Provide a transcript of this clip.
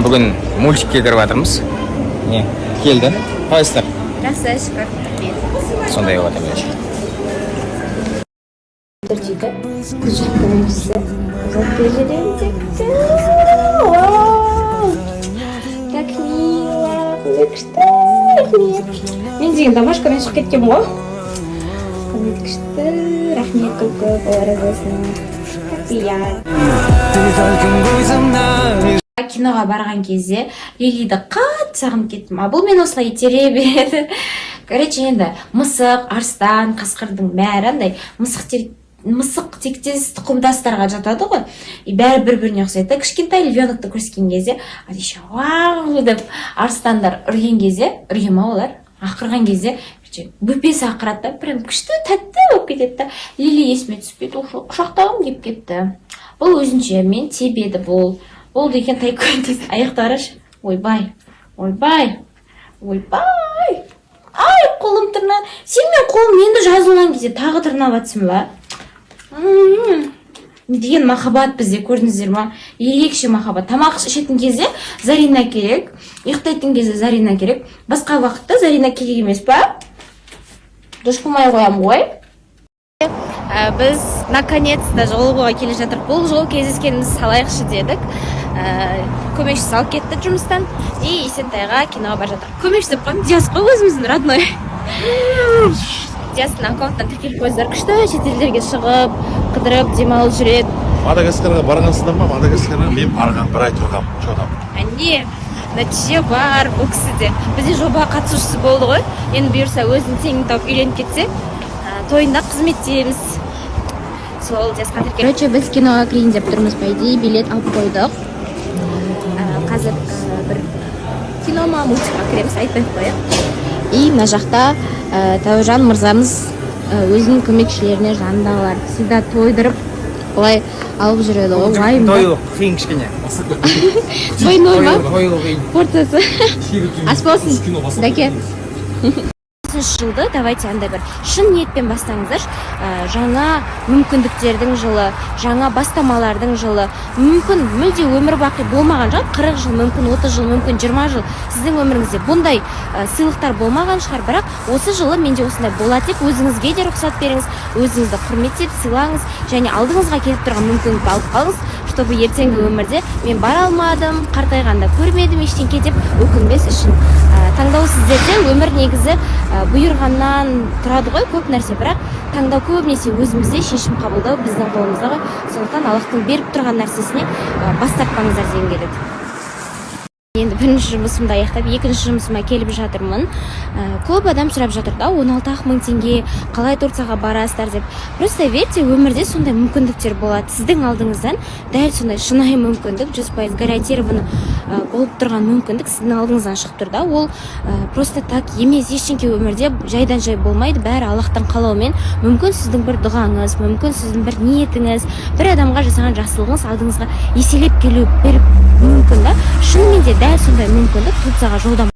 бүгін мультикке кіріп жатырмыз. Не, келді. Қалайсыздар? Жақсы, шүкір. Сондай болады меніңше. Дейді, күшік көмекшісі. Как мило, күшті, рахмет. Мен деген домашкамен шығып кеткем ғой. Күшті, рахмет көп, олар өзінің. Киноға барған кезде Лилиді қатты сағынып кеттім. Бұл мен осылай итере береді. Короче, енді мысық, арыстан, қасқырдың бәрі андай мысық тектес тұқымдастарға жатады ғой. Бәрі бір-біріне ұқсайды. Кішкентай львенокты көрсеткен кезде, еще вау деп арыстандар үрген кезде, үрген ма олар? Ақырған кезде бөпесі ақырады, прям күшті тәтті болып кетеді. Лили есіме түспейді, құшақтағым кеп кетті. Бұл өзінше мен тебеді бұл. Ол деген тайкөндес аяқтары. Ойбай. Ай, қолым тырнаған. Сен мен қолым енді жазылған кезде тағы тырнап атсың ба? Деген махаббат бізде, көрдіңіздер ма? Ерекше махаббат. Тамақ ішетін кезде Зарина керек, ұйықтайтын кезде Зарина керек. Басқа уақытта Зарина керек емес па? Дұрыс қылмай қоям ғой. Біз наконец-то жолығуға келе жатырмыз. Бұл жол кездескеніміз салайықшы дедік. Көмекшісі алып кетті жұмыстан. И Есентайға киноға бара жатыр. Көмекшісі Диас қой, өзіміздің родной. Диастың аккаунттан тіркеліп қойыздар. Күшті шетелдерге шығып, қыдырып, демалып жүреді. Мадагаскарға барғансыңдар ма? Мадагаскарға мен барған, бір ай тұрғам. Әне, нәтиже бар бұл кісіде. Бізде жоба қатысушысы болды ғой. Енді бұйырса өзінің теңін тауып үйленіп кетсе, тойында қызметтеміз. Сол Диасқа тіркеліп. Короче, біз киноға кірейін деп тұрмыз, по идее, билет алып қойдық. Қазір бір кинома, мультикқа кіреміз, айтпай қояйық. И мына жақта Тәужан мырзамыз өзінің көмекшілеріне жанындағылар всегда тойдырып олай алып жүреді ғой. Уайым. Тойы қиын кішкене. Тойной ма? Тойы қиын. Портасы. Ас болсын. Дәке. Жылды давайте андай бір шын ниетпен бастаңыздар. Жаңа мүмкіндіктердің жылы, жаңа бастамалардың жылы. Мүмкін мүлде өмір бақи болмаған шығар, 40 жыл, мүмкін 30 жыл, мүмкін 20 жыл сіздің өміріңізде бұндай сыйлықтар болмаған шығар, бірақ осы жылы менде осындай болады деп өзіңізге де рұқсат беріңіз, өзіңізді құрметтеп сыйлаңыз және алдыңызға келіп тұрған мүмкіндікті алып қалыңыз, чтобы ертеңгі өмірде мен бара алмадым, қартайғанда көрмедім ештеңке деп өкінбес үшін. Таңдау сіздерде, өмір негізі бұйырғаннан тұрады ғой көп нәрсе, бірақ таңдау көбінесе өзімізде шешім қабылдау біздің қолымызда ғой. Сондықтан Аллахтың беріп тұрған нәрсесіне бас тартпаңыздар деген келеді. Енді бірінші жұмысымды аяқтап, екінші жұмысыма келіп жатырмын. Көп адам сұрап жатыр да, 16 мың теңге қалай Турцияға барасыздар деп. Просто верьте, өмірде сондай мүмкіндіктер болады. Сіздің алдыңыздан дәл сондай шынайы мүмкіндік, 100% гарантированы болып тұрған мүмкіндік сіздің алдыңыздан шығып тұр да. Ол просто так емес, ештеңке өмірде жайдан жай болмайды, бәрі Аллахтың қалауымен. Мүмкін сіздің бір дұғаңыз, мүмкін сіздің бір ниетіңіз, бір адамға жасаған жақсылығыңыз алдыңызға еселеп келу беріп мүмкін да. Шынымен де дәл сондай мүмкіндік Турцияға жолдама